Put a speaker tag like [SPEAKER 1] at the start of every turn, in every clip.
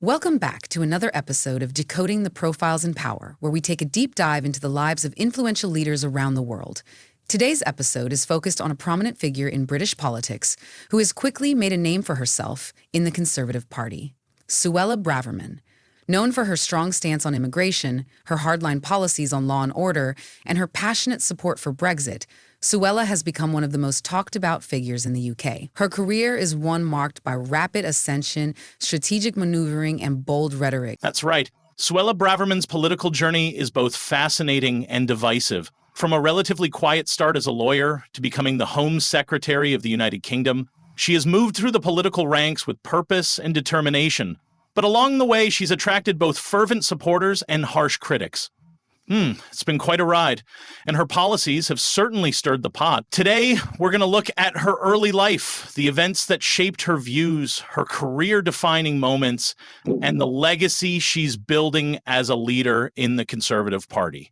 [SPEAKER 1] Welcome back to another episode of Decoding the Profiles in Power, where we take a deep dive into the lives of influential leaders around the world. Today's episode is focused on a prominent figure in British politics who has quickly made a name for herself in the Conservative Party, Suella Braverman. Known for her strong stance on immigration, her hardline policies on law and order, and her passionate support for Brexit, Suella has become one of the most talked-about figures in the UK. Her career is one marked by rapid ascension, strategic maneuvering, and bold rhetoric.
[SPEAKER 2] That's right. Suella Braverman's political journey is both fascinating and divisive. From a relatively quiet start as a lawyer to becoming the Home Secretary of the United Kingdom, she has moved through the political ranks with purpose and determination. But along the way, she's attracted both fervent supporters and harsh critics. It's been quite a ride, and her policies have certainly stirred the pot. Today, we're going to look at her early life, the events that shaped her views, her career-defining moments, and the legacy she's building as a leader in the Conservative Party.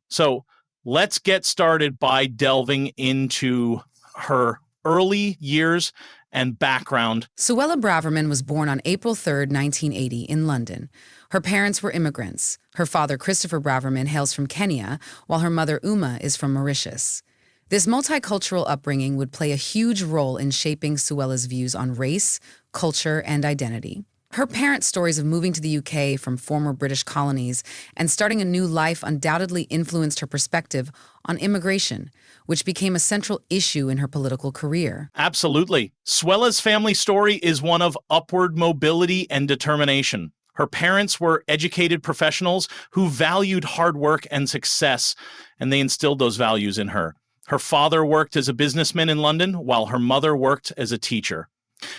[SPEAKER 2] So let's get started by delving into her early years and background.
[SPEAKER 1] Suella Braverman was born on April 3, 1980, in London. Her parents were immigrants. Her father, Christopher Braverman, hails from Kenya, while her mother, Uma, is from Mauritius. This multicultural upbringing would play a huge role in shaping Suella's views on race, culture, and identity. Her parents' stories of moving to the UK from former British colonies and starting a new life undoubtedly influenced her perspective on immigration, which became a central issue in her political career.
[SPEAKER 2] Absolutely. Suella's family story is one of upward mobility and determination. Her parents were educated professionals who valued hard work and success, and they instilled those values in her. Her father worked as a businessman in London, while her mother worked as a teacher.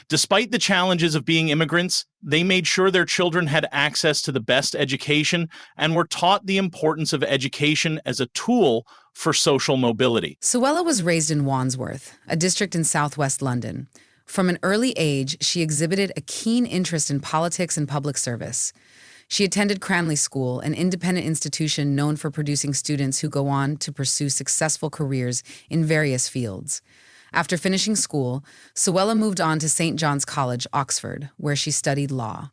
[SPEAKER 2] Despite the challenges of being immigrants, they made sure their children had access to the best education and were taught the importance of education as a tool for social mobility.
[SPEAKER 1] Suella was raised in Wandsworth, a district in southwest London. From an early age, she exhibited a keen interest in politics and public service. She attended Cranleigh School, an independent institution known for producing students who go on to pursue successful careers in various fields. After finishing school, Suella moved on to St. John's College, Oxford, where she studied law.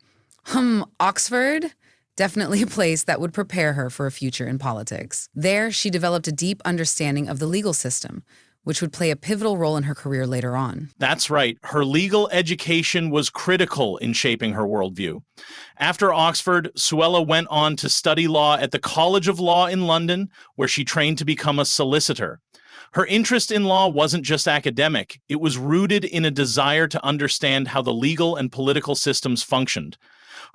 [SPEAKER 1] Oxford? Definitely a place that would prepare her for a future in politics. There, she developed a deep understanding of the legal system, which would play a pivotal role in her career later on.
[SPEAKER 2] That's right. Her legal education was critical in shaping her worldview. After Oxford, Suella went on to study law at the College of Law in London, where she trained to become a solicitor. Her interest in law wasn't just academic. It was rooted in a desire to understand how the legal and political systems functioned.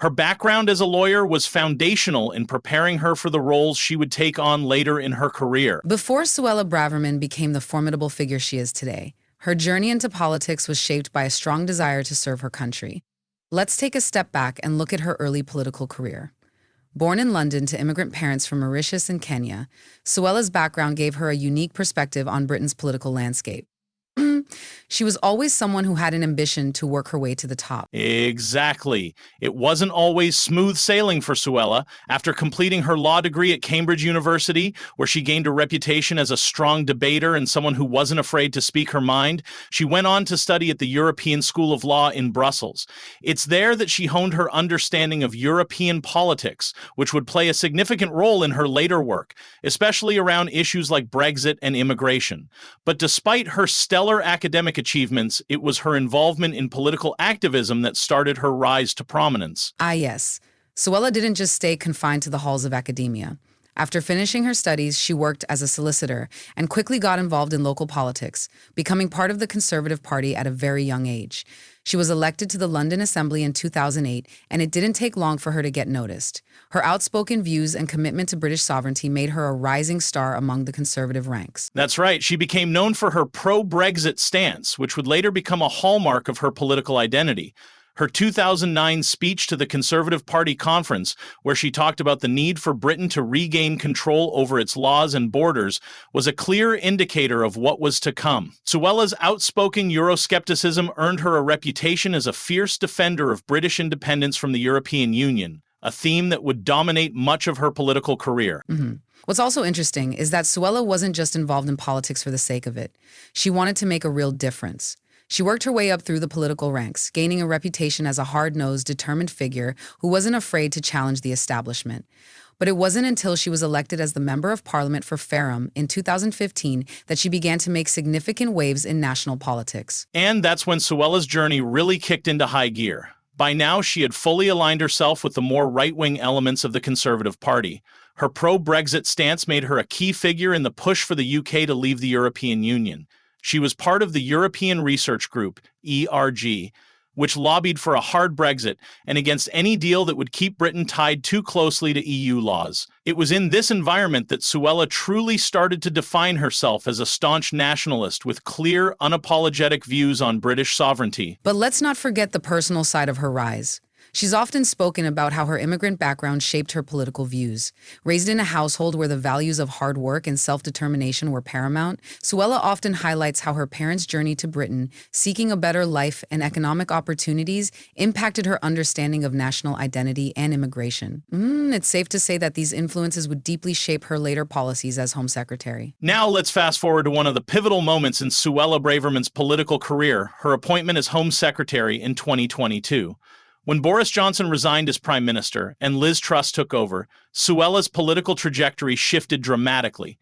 [SPEAKER 2] Her background as a lawyer was foundational in preparing her for the roles she would take on later in her career.
[SPEAKER 1] Before Suella Braverman became the formidable figure she is today, her journey into politics was shaped by a strong desire to serve her country. Let's take a step back and look at her early political career. Born in London to immigrant parents from Mauritius and Kenya, Suella's background gave her a unique perspective on Britain's political landscape. She was always someone who had an ambition to work her way to the top.
[SPEAKER 2] Exactly. It wasn't always smooth sailing for Suella. After completing her law degree at Cambridge University, where she gained a reputation as a strong debater and someone who wasn't afraid to speak her mind, she went on to study at the European School of Law in Brussels. It's there that she honed her understanding of European politics, which would play a significant role in her later work, especially around issues like Brexit and immigration. But despite her stellar academic achievements, it was her involvement in political activism that started her rise to prominence.
[SPEAKER 1] Ah, yes. Suella didn't just stay confined to the halls of academia. After finishing her studies, she worked as a solicitor and quickly got involved in local politics, becoming part of the Conservative Party at a very young age. She was elected to the London Assembly in 2008, and it didn't take long for her to get noticed. Her outspoken views and commitment to British sovereignty made her a rising star among the Conservative ranks.
[SPEAKER 2] That's right. She became known for her pro-Brexit stance, which would later become a hallmark of her political identity. Her 2009 speech to the Conservative Party conference, where she talked about the need for Britain to regain control over its laws and borders, was a clear indicator of what was to come. Suella's outspoken Euroscepticism earned her a reputation as a fierce defender of British independence from the European Union, a theme that would dominate much of her political career.
[SPEAKER 1] What's also interesting is that Suella wasn't just involved in politics for the sake of it. She wanted to make a real difference. She worked her way up through the political ranks, gaining a reputation as a hard-nosed, determined figure who wasn't afraid to challenge the establishment. But it wasn't until she was elected as the Member of Parliament for Fareham in 2015 that she began to make significant waves in national politics.
[SPEAKER 2] And that's when Suella's journey really kicked into high gear. By now, she had fully aligned herself with the more right-wing elements of the Conservative Party. Her pro-Brexit stance made her a key figure in the push for the UK to leave the European Union. She was part of the European Research Group, ERG, which lobbied for a hard Brexit and against any deal that would keep Britain tied too closely to EU laws. It was in this environment that Suella truly started to define herself as a staunch nationalist with clear, unapologetic views on British sovereignty.
[SPEAKER 1] But let's not forget the personal side of her rise. She's often spoken about how her immigrant background shaped her political views. Raised in a household where the values of hard work and self-determination were paramount, Suella often highlights how her parents' journey to Britain, seeking a better life and economic opportunities, impacted her understanding of national identity and immigration. It's safe to say that these influences would deeply shape her later policies as Home Secretary.
[SPEAKER 2] Now let's fast forward to one of the pivotal moments in Suella Braverman's political career, her appointment as Home Secretary in 2022. When Boris Johnson resigned as Prime Minister and Liz Truss took over, Suella's political trajectory shifted dramatically.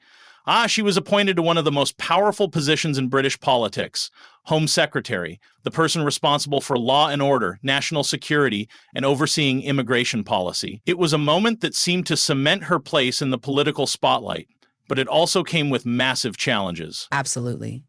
[SPEAKER 2] She was appointed to one of the most powerful positions in British politics, Home Secretary, the person responsible for law and order, national security, and overseeing immigration policy. It was a moment that seemed to cement her place in the political spotlight, but it also came with massive challenges.
[SPEAKER 1] Absolutely.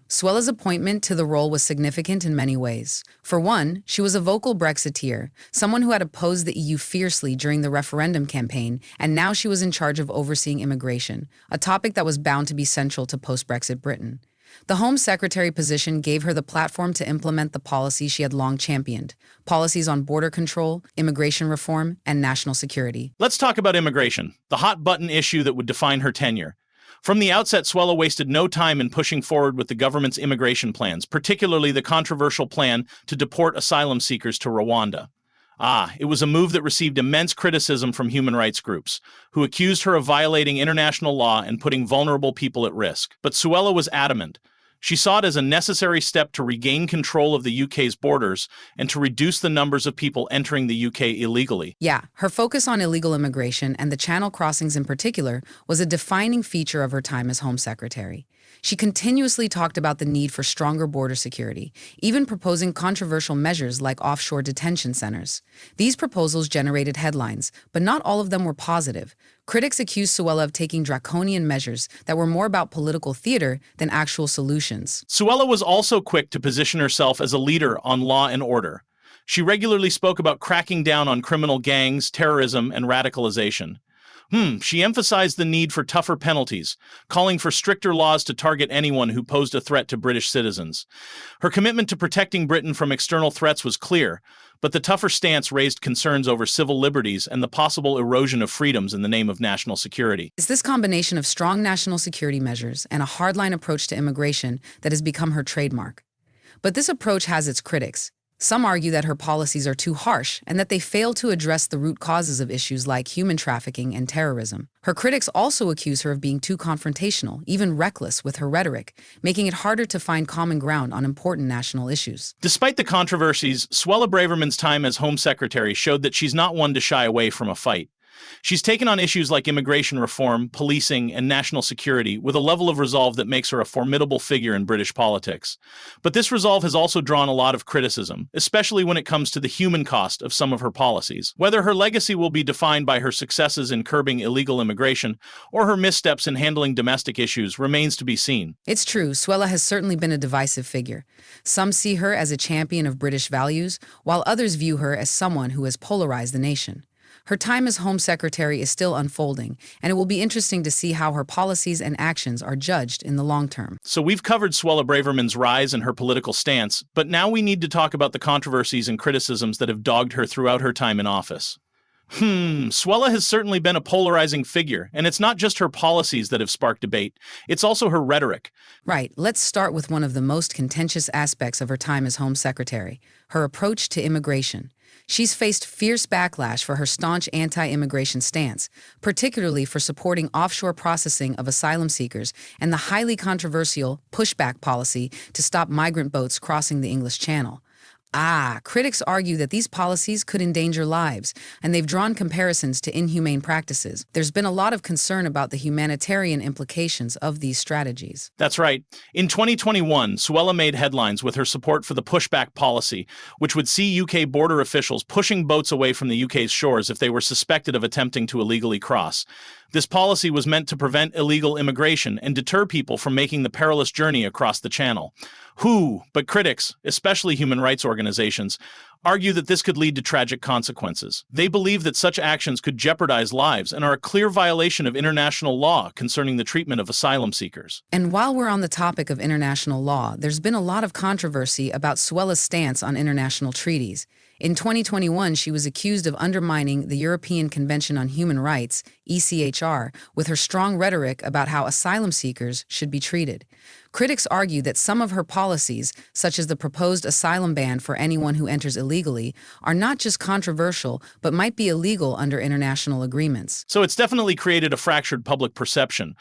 [SPEAKER 1] Suella's appointment to the role was significant in many ways. For one, she was a vocal Brexiteer, someone who had opposed the EU fiercely during the referendum campaign, and now she was in charge of overseeing immigration, a topic that was bound to be central to post-Brexit Britain. The Home Secretary position gave her the platform to implement the policies she had long championed, policies on border control, immigration reform, and national security.
[SPEAKER 2] Let's talk about immigration, the hot-button issue that would define her tenure. From the outset, Suella wasted no time in pushing forward with the government's immigration plans, particularly the controversial plan to deport asylum seekers to Rwanda. It was a move that received immense criticism from human rights groups, who accused her of violating international law and putting vulnerable people at risk. But Suella was adamant. She saw it as a necessary step to regain control of the UK's borders and to reduce the numbers of people entering the UK illegally.
[SPEAKER 1] Yeah, her focus on illegal immigration and the Channel crossings in particular was a defining feature of her time as Home Secretary. She continuously talked about the need for stronger border security, even proposing controversial measures like offshore detention centers. These proposals generated headlines, but not all of them were positive. Critics accused Suella of taking draconian measures that were more about political theater than actual solutions.
[SPEAKER 2] Suella was also quick to position herself as a leader on law and order. She regularly spoke about cracking down on criminal gangs, terrorism, and radicalization. She emphasized the need for tougher penalties, calling for stricter laws to target anyone who posed a threat to British citizens. Her commitment to protecting Britain from external threats was clear, but the tougher stance raised concerns over civil liberties and the possible erosion of freedoms in the name of national security.
[SPEAKER 1] It's this combination of strong national security measures and a hardline approach to immigration that has become her trademark. But this approach has its critics. Some argue that her policies are too harsh and that they fail to address the root causes of issues like human trafficking and terrorism. Her critics also accuse her of being too confrontational, even reckless, with her rhetoric, making it harder to find common ground on important national issues.
[SPEAKER 2] Despite the controversies, Suella Braverman's time as Home Secretary showed that she's not one to shy away from a fight. She's taken on issues like immigration reform, policing, and national security with a level of resolve that makes her a formidable figure in British politics. But this resolve has also drawn a lot of criticism, especially when it comes to the human cost of some of her policies. Whether her legacy will be defined by her successes in curbing illegal immigration or her missteps in handling domestic issues remains to be seen.
[SPEAKER 1] It's true, Suella has certainly been a divisive figure. Some see her as a champion of British values, while others view her as someone who has polarized the nation. Her time as Home Secretary is still unfolding, and it will be interesting to see how her policies and actions are judged in the long term.
[SPEAKER 2] So we've covered Suella Braverman's rise and her political stance, but now we need to talk about the controversies and criticisms that have dogged her throughout her time in office. Suella has certainly been a polarizing figure, and it's not just her policies that have sparked debate, it's also her rhetoric.
[SPEAKER 1] Right, let's start with one of the most contentious aspects of her time as Home Secretary, her approach to immigration. She's faced fierce backlash for her staunch anti-immigration stance, particularly for supporting offshore processing of asylum seekers and the highly controversial pushback policy to stop migrant boats crossing the English Channel. Critics argue that these policies could endanger lives, and they've drawn comparisons to inhumane practices. There's been a lot of concern about the humanitarian implications of these strategies.
[SPEAKER 2] That's right. In 2021, Suella made headlines with her support for the pushback policy, which would see UK border officials pushing boats away from the UK's shores if they were suspected of attempting to illegally cross. This policy was meant to prevent illegal immigration and deter people from making the perilous journey across the channel. But critics, especially human rights organizations, argue that this could lead to tragic consequences. They believe that such actions could jeopardize lives and are a clear violation of international law concerning the treatment of asylum seekers.
[SPEAKER 1] And while we're on the topic of international law, there's been a lot of controversy about Suella's stance on international treaties. In 2021, she was accused of undermining the European Convention on Human Rights, ECHR, with her strong rhetoric about how asylum seekers should be treated. Critics argue that some of her policies, such as the proposed asylum ban for anyone who enters illegally, are not just controversial, but might be illegal under international agreements.
[SPEAKER 2] So it's definitely created a fractured public perception.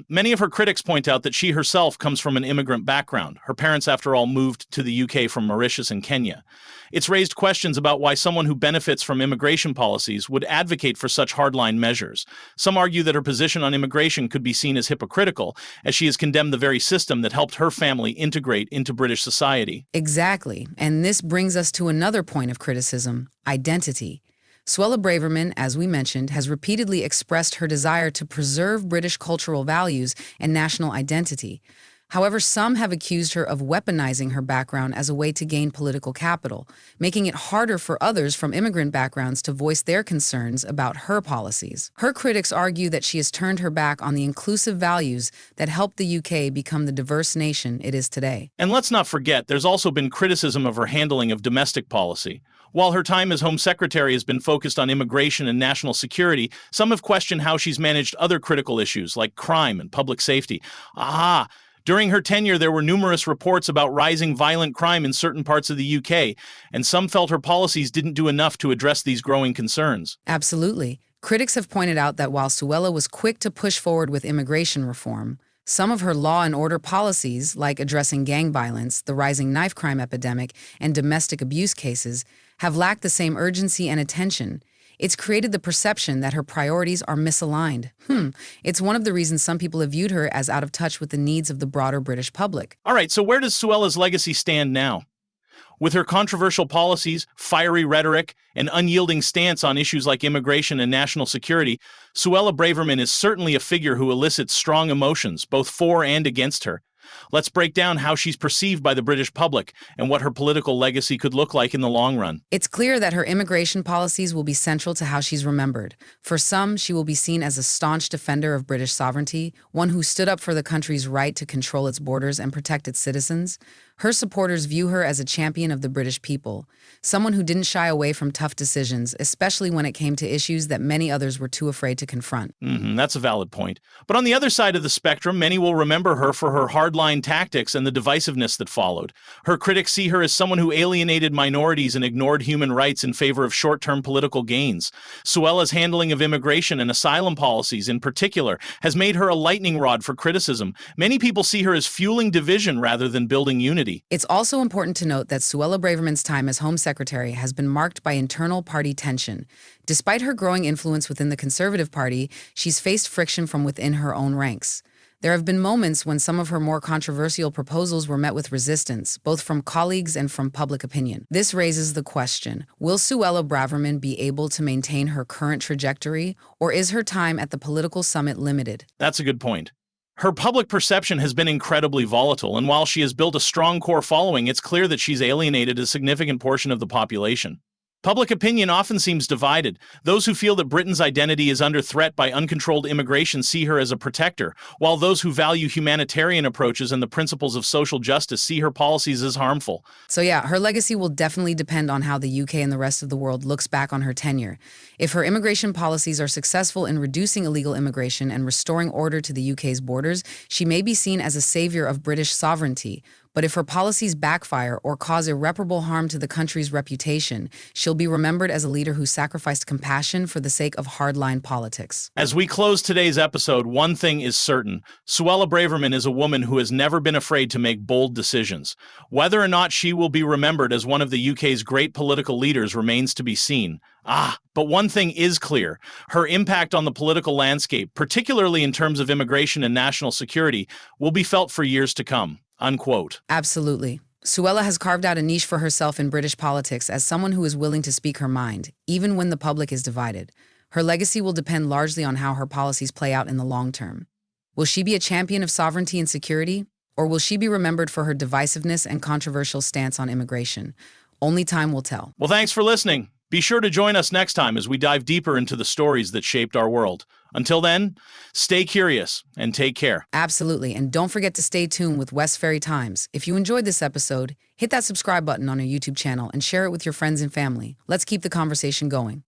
[SPEAKER 2] Many of her critics point out that she herself comes from an immigrant background. Her parents, after all, moved to the UK from Mauritius and Kenya. It's raised questions about why someone who benefits from immigration policies would advocate for such hardline measures. Some argue that her position on immigration could be seen as hypocritical, as she has condemned the very system that helped her family integrate into British society.
[SPEAKER 1] Exactly. And this brings us to another point of criticism: identity. Suella Braverman, as we mentioned, has repeatedly expressed her desire to preserve British cultural values and national identity. However, some have accused her of weaponizing her background as a way to gain political capital, making it harder for others from immigrant backgrounds to voice their concerns about her policies. Her critics argue that she has turned her back on the inclusive values that helped the UK become the diverse nation it is today.
[SPEAKER 2] And let's not forget, there's also been criticism of her handling of domestic policy. While her time as Home Secretary has been focused on immigration and national security, some have questioned how she's managed other critical issues like crime and public safety. During her tenure, there were numerous reports about rising violent crime in certain parts of the UK, and some felt her policies didn't do enough to address these growing concerns.
[SPEAKER 1] Absolutely. Critics have pointed out that while Suella was quick to push forward with immigration reform, some of her law and order policies, like addressing gang violence, the rising knife crime epidemic, and domestic abuse cases, have lacked the same urgency and attention. It's created the perception that her priorities are misaligned. It's one of the reasons some people have viewed her as out of touch with the needs of the broader British public.
[SPEAKER 2] All right, so where does Suella's legacy stand now? With her controversial policies, fiery rhetoric, and unyielding stance on issues like immigration and national security, Suella Braverman is certainly a figure who elicits strong emotions, both for and against her. Let's break down how she's perceived by the British public and what her political legacy could look like in the long run.
[SPEAKER 1] It's clear that her immigration policies will be central to how she's remembered. For some, she will be seen as a staunch defender of British sovereignty, one who stood up for the country's right to control its borders and protect its citizens. Her supporters view her as a champion of the British people, someone who didn't shy away from tough decisions, especially when it came to issues that many others were too afraid to confront.
[SPEAKER 2] That's a valid point. But on the other side of the spectrum, many will remember her for her hardline tactics and the divisiveness that followed. Her critics see her as someone who alienated minorities and ignored human rights in favor of short-term political gains. Suella's handling of immigration and asylum policies in particular has made her a lightning rod for criticism. Many people see her as fueling division rather than building unity.
[SPEAKER 1] It's also important to note that Suella Braverman's time as Home Secretary has been marked by internal party tension. Despite her growing influence within the Conservative Party, she's faced friction from within her own ranks. There have been moments when some of her more controversial proposals were met with resistance, both from colleagues and from public opinion. This raises the question, will Suella Braverman be able to maintain her current trajectory, or is her time at the political summit limited?
[SPEAKER 2] That's a good point. Her public perception has been incredibly volatile, and while she has built a strong core following, it's clear that she's alienated a significant portion of the population. Public opinion often seems divided. Those who feel that Britain's identity is under threat by uncontrolled immigration see her as a protector, while those who value humanitarian approaches and the principles of social justice see her policies as harmful.
[SPEAKER 1] So yeah, her legacy will definitely depend on how the UK and the rest of the world looks back on her tenure. If her immigration policies are successful in reducing illegal immigration and restoring order to the UK's borders, she may be seen as a savior of British sovereignty. But if her policies backfire or cause irreparable harm to the country's reputation, she'll be remembered as a leader who sacrificed compassion for the sake of hardline politics.
[SPEAKER 2] As we close today's episode, one thing is certain. Suella Braverman is a woman who has never been afraid to make bold decisions. Whether or not she will be remembered as one of the UK's great political leaders remains to be seen. But one thing is clear. Her impact on the political landscape, particularly in terms of immigration and national security, will be felt for years to come. Unquote.
[SPEAKER 1] Absolutely. Suella has carved out a niche for herself in British politics as someone who is willing to speak her mind, even when the public is divided. Her legacy will depend largely on how her policies play out in the long term. Will she be a champion of sovereignty and security, or will she be remembered for her divisiveness and controversial stance on immigration? Only time will tell.
[SPEAKER 2] Well, thanks for listening. Be sure to join us next time as we dive deeper into the stories that shaped our world. Until then, stay curious and take care.
[SPEAKER 1] Absolutely, and don't forget to stay tuned with West Ferry Times. If you enjoyed this episode, hit that subscribe button on our YouTube channel and share it with your friends and family. Let's keep the conversation going.